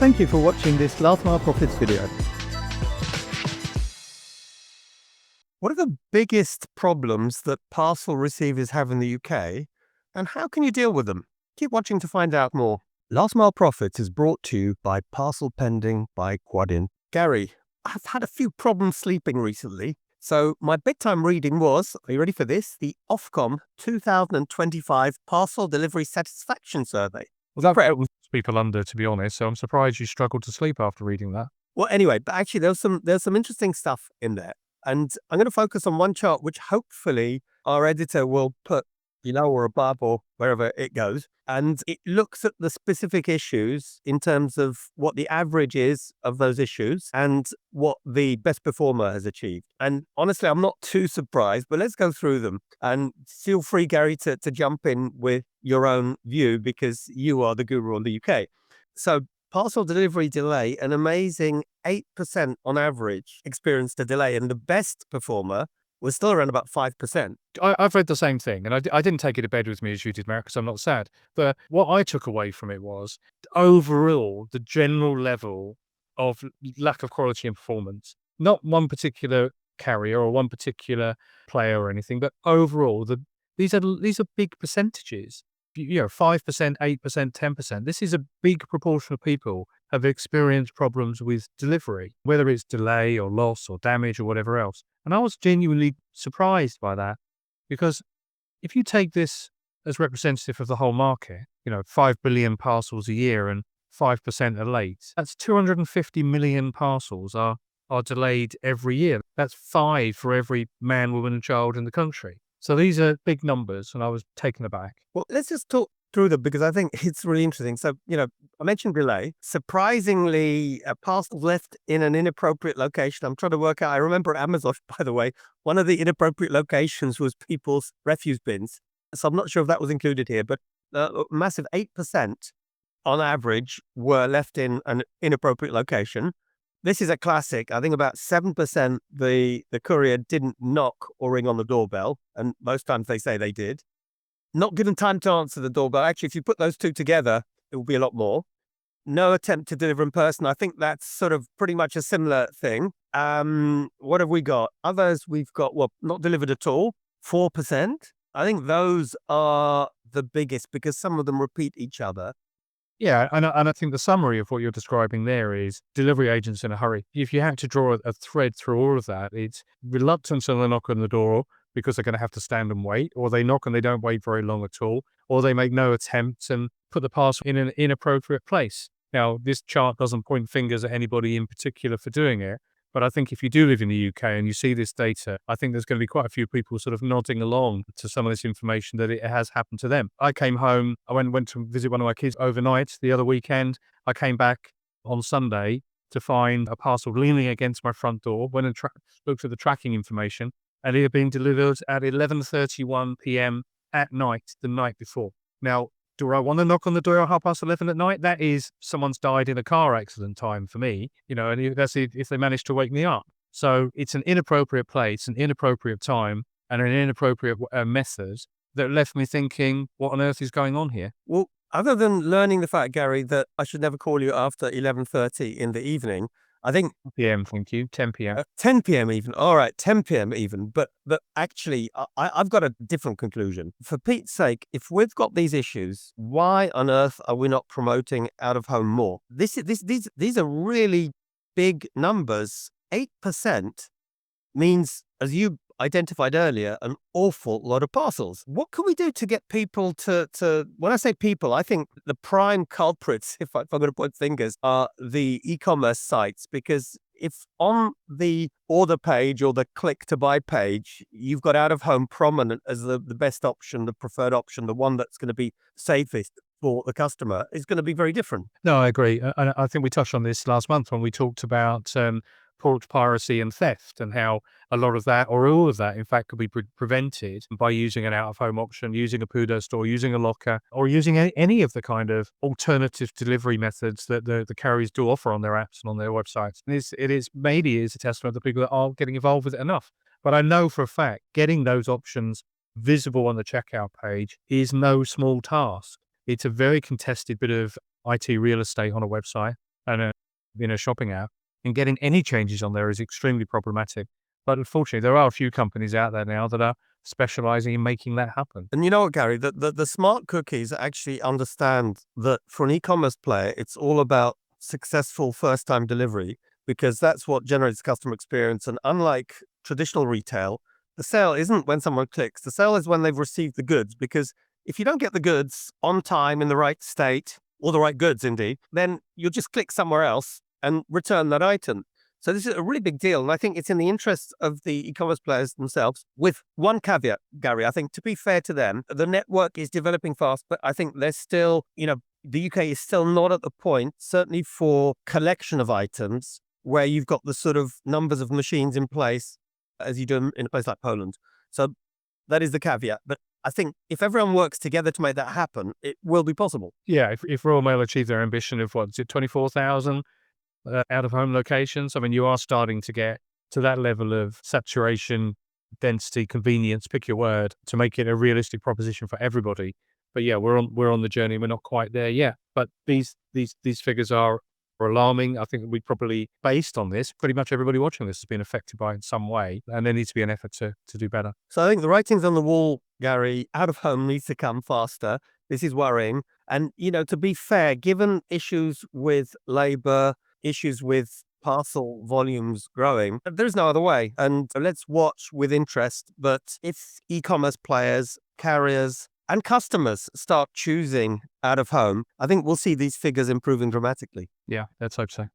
Thank you for watching this Last Mile Priphets video. What are the biggest problems that parcel receivers have in the UK, and how can you deal with them? Keep watching to find out more. Last Mile Priphets is brought to you by Parcel Pending by Quadient. Gary, I've had a few problems sleeping recently, so my bedtime reading was, are you ready for this? The Ofcom 2025 Parcel Delivery Satisfaction Survey. Well, that rattles people under, to be honest, so I'm surprised you struggled to sleep after reading that. Well, anyway, but actually there's some interesting stuff in there. And I'm going to focus on one chart, which hopefully our editor will put below or above or wherever it goes. And it looks at the specific issues in terms of what the average is of those issues and what the best performer has achieved. And honestly, I'm not too surprised, but let's go through them. And feel free, Gary, to jump in with your own view because you are the guru on the UK. So parcel delivery delay, an amazing 8% on average experienced a delay, and the best performer was still around about 5%. I've read the same thing, and I didn't take it to bed with me as you did, Marek, because I'm not sad. But what I took away from it was, overall, the general level of lack of quality and performance. Not one particular carrier or one particular player or anything, but overall, these are big percentages. 5%, 8%, 10%. This is a big proportion of people have experienced problems with delivery, whether it's delay or loss or damage or whatever else. And I was genuinely surprised by that, because if you take this as representative of the whole market, 5 billion parcels a year and 5% are late, that's 250 million parcels are delayed every year. That's 5 for every man, woman and child in the country. So these are big numbers, and I was taken aback. Well, let's just talk through them because I think it's really interesting. So, I mentioned delay. Surprisingly, a parcel left in an inappropriate location. I'm trying to work out. I remember at Amazon, by the way, one of the inappropriate locations was people's refuse bins. So I'm not sure if that was included here, but a massive 8% on average were left in an inappropriate location. This is a classic. I think about 7% the courier didn't knock or ring on the doorbell, and most times they say they did. Not given time to answer the doorbell. Actually, if you put those two together, it will be a lot more. No attempt to deliver in person. I think that's sort of pretty much a similar thing. What have we got? Others we've got, not delivered at all, 4%. I think those are the biggest because some of them repeat each other. Yeah, and I think the summary of what you're describing there is delivery agents in a hurry. If you had to draw a thread through all of that, it's reluctance on the knock on the door because they're going to have to stand and wait, or they knock and they don't wait very long at all, or they make no attempts and put the parcel in an inappropriate place. Now, this chart doesn't point fingers at anybody in particular for doing it, but I think if you do live in the UK and you see this data, I think there's going to be quite a few people sort of nodding along to some of this information that it has happened to them. I came home, I went to visit one of my kids overnight the other weekend. I came back on Sunday to find a parcel leaning against my front door, went and looked at the tracking information, and it had been delivered at 11:31 p.m. at night, the night before. Now, do I want to knock on the door at 11:30 at night? That is someone's died in a car accident time for me, and that's if they manage to wake me up. So it's an inappropriate place, an inappropriate time, and an inappropriate method that left me thinking, what on earth is going on here? Well, other than learning the fact, Gary, that I should never call you after 11:30 in the evening, I think 10 p.m., thank you, 10 p.m. 10 p.m. even. All right, 10 p.m. even. But actually, I've got a different conclusion. For Pete's sake, if we've got these issues, why on earth are we not promoting out of home more? These are really big numbers. 8% means, as you identified earlier, an awful lot of parcels. What can we do to get people to when I say people, I think the prime culprits, if I'm going to point fingers, are the e-commerce sites, because if on the order page or the click to buy page, you've got out of home prominent as the best option, the preferred option, the one that's going to be safest for the customer, is going to be very different. No, I agree. And I think we touched on this last month when we talked about port piracy and theft, and how a lot of that, or all of that, in fact, could be prevented by using an out-of-home option, using a PUDO store, using a locker, or using any of the kind of alternative delivery methods that the carriers do offer on their apps and on their websites. And it is maybe a testament to people that aren't getting involved with it enough. But I know for a fact, getting those options visible on the checkout page is no small task. It's a very contested bit of IT real estate on a website. and a shopping app, and getting any changes on there is extremely problematic. But unfortunately, there are a few companies out there now that are specializing in making that happen. And you know what, Gary? The smart cookies actually understand that for an e-commerce player, it's all about successful first-time delivery, because that's what generates customer experience. And unlike traditional retail, the sale isn't when someone clicks. The sale is when they've received the goods, because if you don't get the goods on time in the right state, or the right goods indeed, then you'll just click somewhere else and return that item. So this is a really big deal. And I think it's in the interest of the e-commerce players themselves, with one caveat, Gary. I think, to be fair to them, the network is developing fast, but I think there's still, the UK is still not at the point, certainly for collection of items, where you've got the sort of numbers of machines in place as you do in a place like Poland. So that is the caveat. But I think if everyone works together to make that happen, it will be possible. Yeah, if Royal Mail achieve their ambition of, 24,000 out-of-home locations, I mean, you are starting to get to that level of saturation, density, convenience, pick your word, to make it a realistic proposition for everybody. But yeah, we're on the journey. We're not quite there yet. But these figures are alarming. I think we probably, based on this, pretty much everybody watching this has been affected by it in some way, and there needs to be an effort to do better. So I think the writing's on the wall, Gary. Out of home needs to come faster. This is worrying. And, to be fair, given issues with labor, issues with parcel volumes growing, there's no other way. And let's watch with interest. But if e-commerce players, carriers, and customers start choosing out of home, I think we'll see these figures improving dramatically. Yeah, let's hope so.